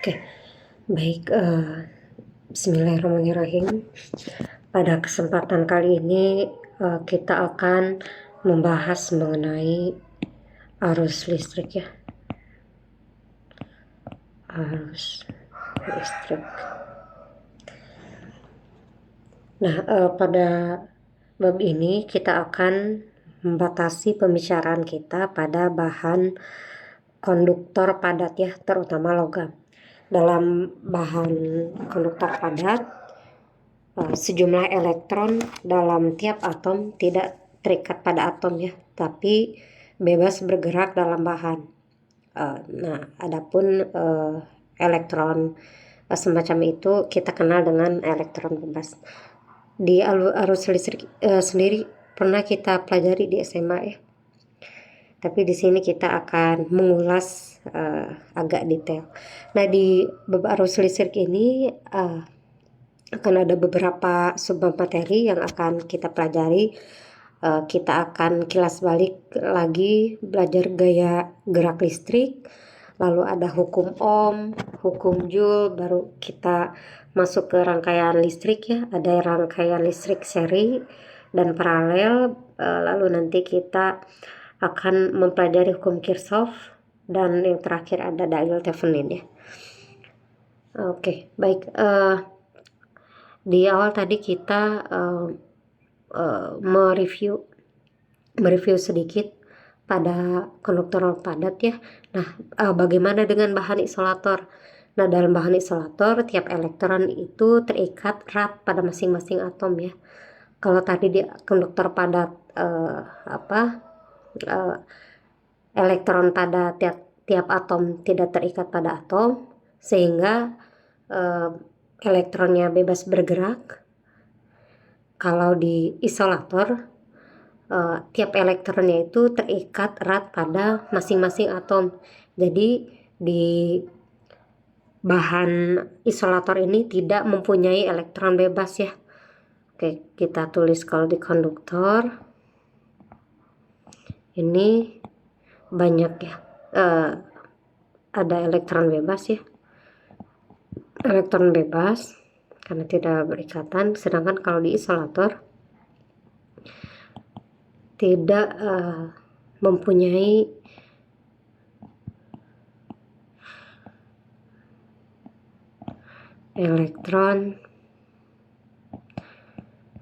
Oke, baik. Bismillahirrahmanirrahim. Pada kesempatan kali ini kita akan membahas mengenai arus listrik ya. Arus listrik. Nah, pada bab ini kita akan membatasi pembicaraan kita pada bahan konduktor padat ya, terutama logam. Dalam bahan konduktor padat, sejumlah elektron dalam tiap atom tidak terikat pada atom ya, tapi bebas bergerak dalam bahan. Nah, adapun elektron semacam itu kita kenal dengan elektron bebas. Di arus listrik sendiri pernah kita pelajari di SMA ya. Tapi di sini kita akan mengulas agak detail. Nah, di bab arus listrik ini akan ada beberapa sub materi yang akan kita pelajari. Kita akan kilas balik lagi, belajar gaya gerak listrik, lalu ada hukum Ohm, hukum Joule, baru kita masuk ke rangkaian listrik ya. Ada rangkaian listrik seri dan paralel, lalu nanti kita akan mempelajari hukum Kirchhoff, dan yang terakhir ada dalil Thevenin ya. Oke, baik. Di awal tadi kita mereview sedikit pada konduktor padat ya. Nah, bagaimana dengan bahan isolator? Nah, dalam bahan isolator tiap elektron itu terikat erat pada masing-masing atom ya. Kalau tadi di konduktor padat elektron pada tiap atom tidak terikat pada atom, sehingga elektronnya bebas bergerak. Kalau di isolator tiap elektronnya itu terikat erat pada masing-masing atom. Jadi di bahan isolator ini tidak mempunyai elektron bebas ya. Oke, kita tulis kalau di konduktor ini banyak ya, ada elektron bebas ya, elektron bebas karena tidak berikatan. Sedangkan kalau di isolator tidak mempunyai elektron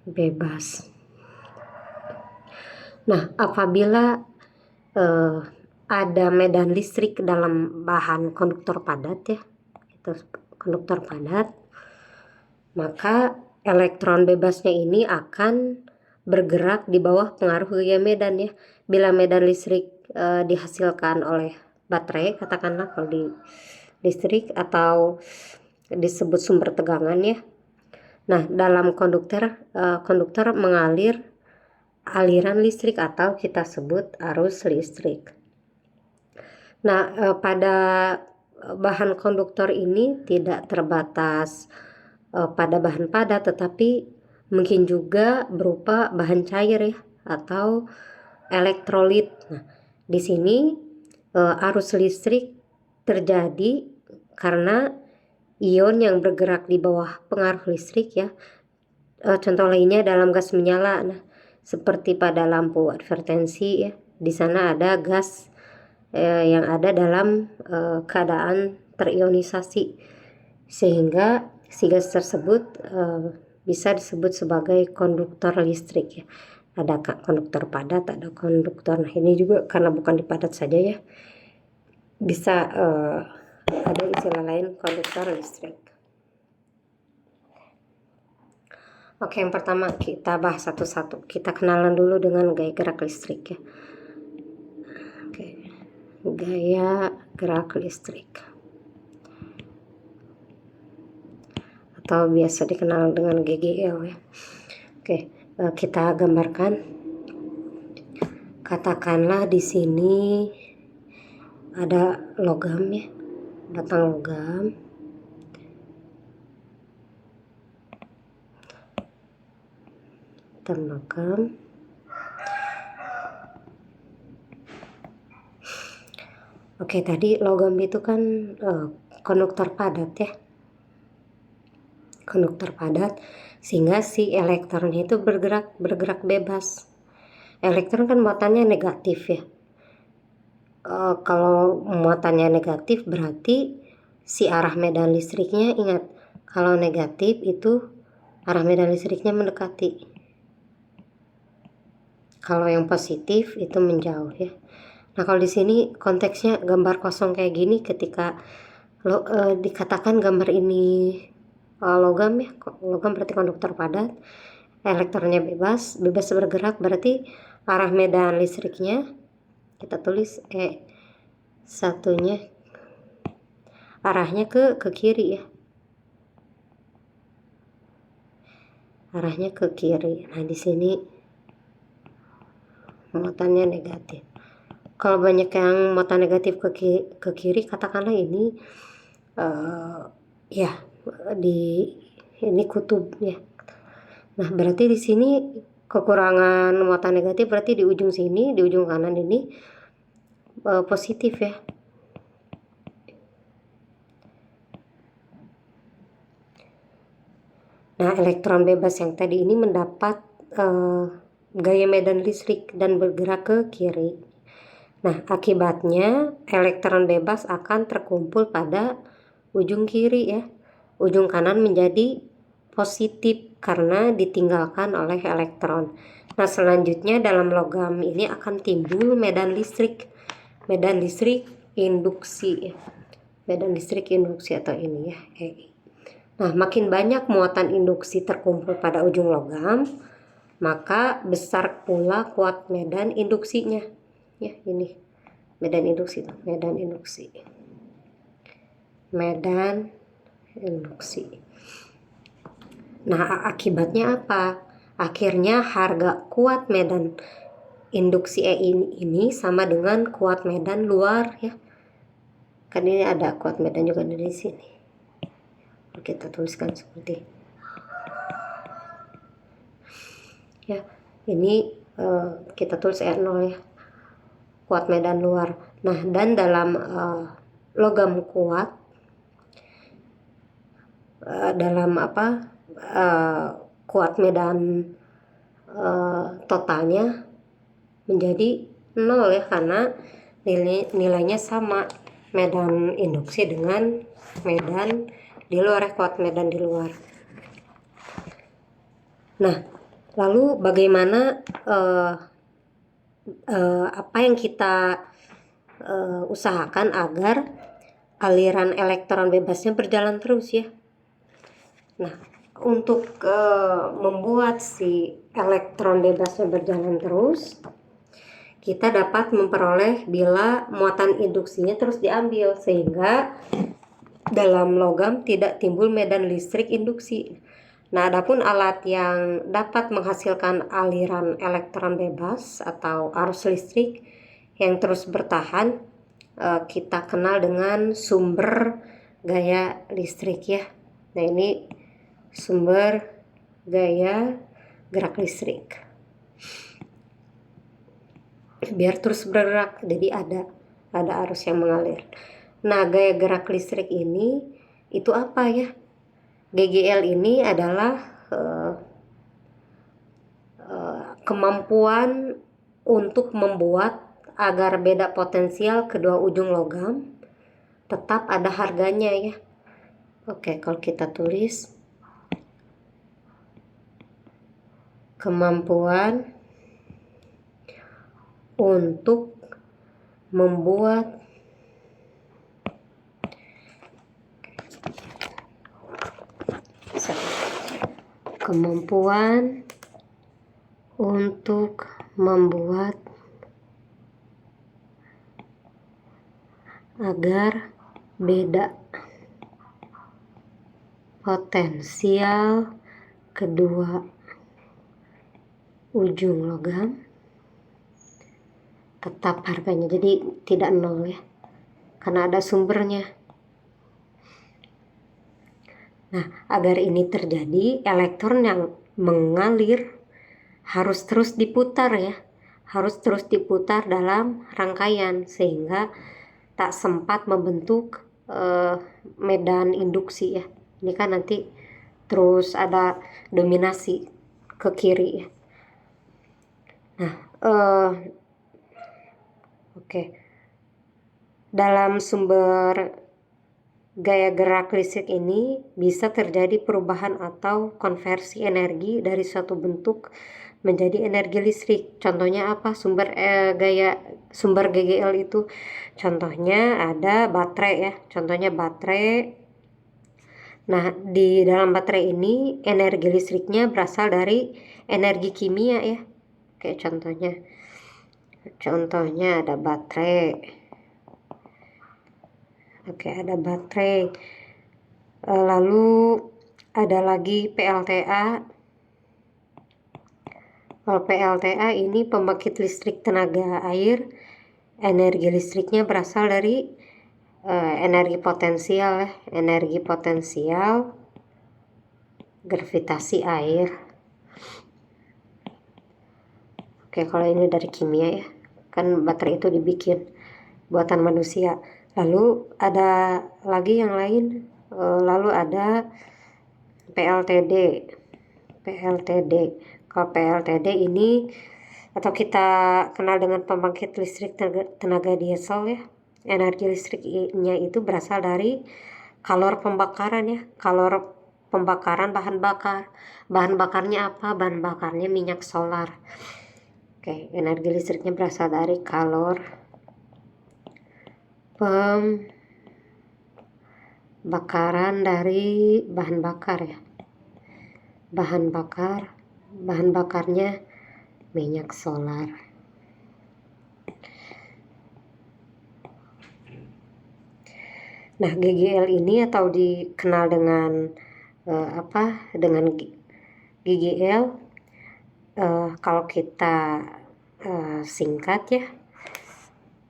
bebas. Nah, apabila ada medan listrik dalam bahan konduktor padat ya, itu konduktor padat, maka elektron bebasnya ini akan bergerak di bawah pengaruh gaya medan ya. Bila medan listrik dihasilkan oleh baterai, katakanlah kalau di listrik, atau disebut sumber tegangan ya. Nah, dalam konduktor mengalir aliran listrik atau kita sebut arus listrik. Nah, pada bahan konduktor ini tidak terbatas pada bahan padat, tetapi mungkin juga berupa bahan cair ya, atau elektrolit. Nah, di sini arus listrik terjadi karena ion yang bergerak di bawah pengaruh listrik ya. Contoh lainnya dalam gas menyala. Nah, seperti pada lampu advertensi ya, di sana ada gas yang ada dalam keadaan terionisasi, sehingga si gas tersebut bisa disebut sebagai konduktor listrik ya. Ada konduktor padat, ada konduktor. Nah, ini juga karena bukan di padat saja ya, bisa ada istilah lain konduktor listrik. Oke, yang pertama kita bahas satu-satu. Kita kenalan dulu dengan gaya gerak listrik ya. Oke, gaya gerak listrik, atau biasa dikenal dengan GGL ya. Oke, kita gambarkan. Katakanlah di sini ada logam ya, batang logam. Logam. Oke, tadi logam itu kan konduktor padat ya, konduktor padat, sehingga si elektronnya itu bergerak bebas. Elektron kan muatannya negatif ya. Kalau muatannya negatif berarti si arah medan listriknya, ingat, kalau negatif itu arah medan listriknya mendekati. Kalau yang positif itu menjauh ya. Nah, kalau di sini konteksnya gambar kosong kayak gini, ketika dikatakan gambar ini logam ya, logam berarti konduktor padat, elektronnya bebas bergerak, berarti arah medan listriknya kita tulis satunya arahnya ke kiri ya, arahnya ke kiri. Nah, di sini muatannya negatif. Kalau banyak yang muatan negatif ke kiri, katakanlah ini ya ini kutub ya. Nah, berarti di sini kekurangan muatan negatif, berarti di ujung sini, di ujung kanan ini positif ya. Nah, elektron bebas yang tadi ini mendapat gaya medan listrik dan bergerak ke kiri. Nah, akibatnya elektron bebas akan terkumpul pada ujung kiri ya. Ujung kanan menjadi positif karena ditinggalkan oleh elektron. Nah, selanjutnya dalam logam ini akan timbul medan listrik induksi ya. Medan listrik induksi atau ini ya, Nah, makin banyak muatan induksi terkumpul pada ujung logam, maka besar pula kuat medan induksinya. Ya, ini medan induksi. Nah, akibatnya apa? Akhirnya harga kuat medan induksi ini sama dengan kuat medan luar ya. Kan ini ada kuat medan juga di sini. Kita tuliskan seperti ya, ini kita tulis E0 ya, kuat medan luar. Nah, dan dalam logam kuat, dalam kuat medan totalnya menjadi 0 ya, karena nilainya sama medan induksi dengan medan di luar ya, kuat medan di luar. Nah, lalu bagaimana apa yang kita usahakan agar aliran elektron bebasnya berjalan terus ya. Nah, untuk membuat si elektron bebasnya berjalan terus, kita dapat memperoleh bila muatan induksinya terus diambil, sehingga dalam logam tidak timbul medan listrik induksi. Nah, adapun alat yang dapat menghasilkan aliran elektron bebas atau arus listrik yang terus bertahan, kita kenal dengan sumber gaya listrik ya. Nah, ini sumber gaya gerak listrik. Biar terus bergerak, jadi ada arus yang mengalir. Nah, gaya gerak listrik ini itu apa ya? GGL ini adalah kemampuan untuk membuat agar beda potensial kedua ujung logam tetap ada harganya ya. Oke, kalau kita tulis kemampuan untuk membuat agar beda potensial kedua ujung logam tetap harganya, jadi tidak nol ya, karena ada sumbernya. Nah, agar ini terjadi, elektron yang mengalir harus terus diputar ya, harus terus diputar dalam rangkaian sehingga tak sempat membentuk medan induksi ya. Ini kan nanti terus ada dominasi ke kiri ya. Nah, oke. Dalam sumber gaya gerak listrik ini bisa terjadi perubahan atau konversi energi dari suatu bentuk menjadi energi listrik. Contohnya apa? Sumber GGL itu. Contohnya ada baterai ya. Contohnya baterai. Nah, di dalam baterai ini energi listriknya berasal dari energi kimia ya. Kayak contohnya ada baterai. Oke, ada baterai. Lalu ada lagi PLTA. Kalau PLTA ini pembangkit listrik tenaga air. Energi listriknya berasal dari energi potensial ya. Energi potensial gravitasi air. Oke, kalau ini dari kimia ya. Kan baterai itu dibikin buatan manusia. Lalu ada lagi yang lain, lalu ada PLTD. Kalau PLTD ini atau kita kenal dengan pembangkit listrik tenaga diesel ya. Energi listriknya itu berasal dari kalor pembakaran ya. Kalor pembakaran bahan bakar. Bahan bakarnya apa? Bahan bakarnya minyak solar. Oke, energi listriknya berasal dari kalor pembakaran dari bahan bakar ya. Bahan bakarnya minyak solar. Nah, GGL ini atau dikenal dengan dengan GGL, kalau kita singkat ya,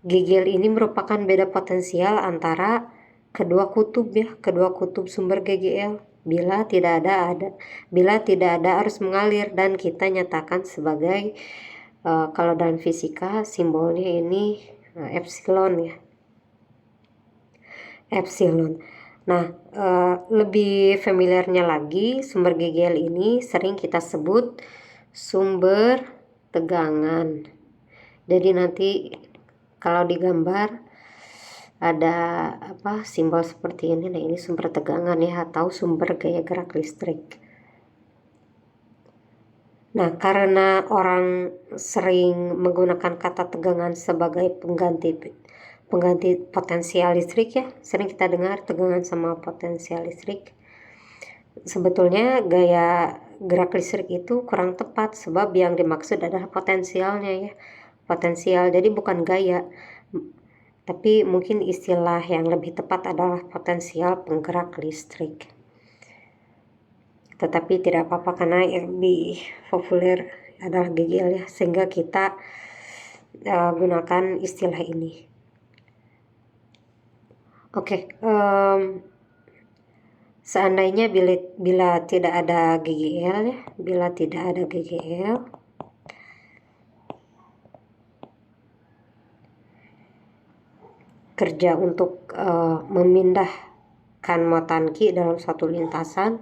GGL ini merupakan beda potensial antara kedua kutub ya, kedua kutub sumber GGL. Bila tidak ada arus mengalir, dan kita nyatakan sebagai kalau dalam fisika simbolnya ini epsilon ya. Epsilon. Nah, lebih familiarnya lagi, sumber GGL ini sering kita sebut sumber tegangan. Jadi nanti kalau digambar ada simbol seperti ini. Nah, ini sumber tegangan ya, atau sumber gaya gerak listrik. Nah, karena orang sering menggunakan kata tegangan sebagai pengganti potensial listrik ya, sering kita dengar tegangan sama potensial listrik. Sebetulnya gaya gerak listrik itu kurang tepat, sebab yang dimaksud adalah potensialnya ya. Potensial, jadi bukan gaya, tapi mungkin istilah yang lebih tepat adalah potensial penggerak listrik. Tetapi tidak apa-apa karena yang lebih populer adalah GGL ya, sehingga kita gunakan istilah ini. Oke, seandainya bila tidak ada GGL ya, kerja untuk memindahkan motanki dalam suatu lintasan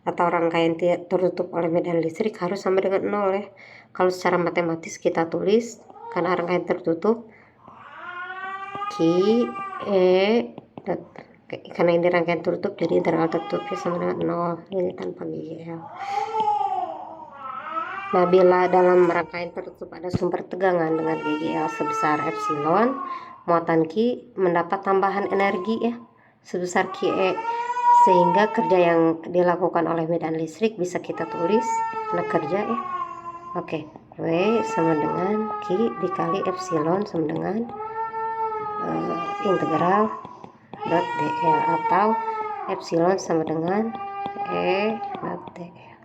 atau rangkaian tertutup oleh medan listrik harus sama dengan 0 ya. Kalau secara matematis kita tulis, karena rangkaian tertutup karena ini rangkaian tertutup, jadi integral tertutupnya sama dengan 0. Ini tanpa GGL. Nah, bila dalam rangkaian tertutup ada sumber tegangan dengan GGL sebesar epsilon, muatan Q mendapat tambahan energi ya sebesar QE, sehingga kerja yang dilakukan oleh medan listrik bisa kita tulis karena kerja ya. Oke, W sama dengan Q dikali epsilon sama dengan integral dot dl, atau epsilon sama dengan E dot dl.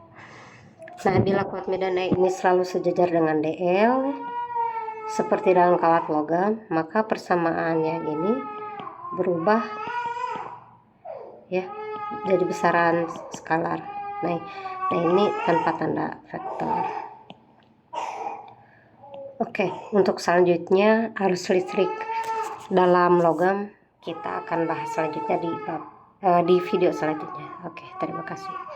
Nah, bila kuat medan E ini selalu sejajar dengan dl seperti dalam kawat logam, maka persamaannya ini berubah ya jadi besaran skalar. Nah ini tanpa tanda vektor. Oke, untuk selanjutnya arus listrik dalam logam kita akan bahas selanjutnya di video selanjutnya. Oke, terima kasih.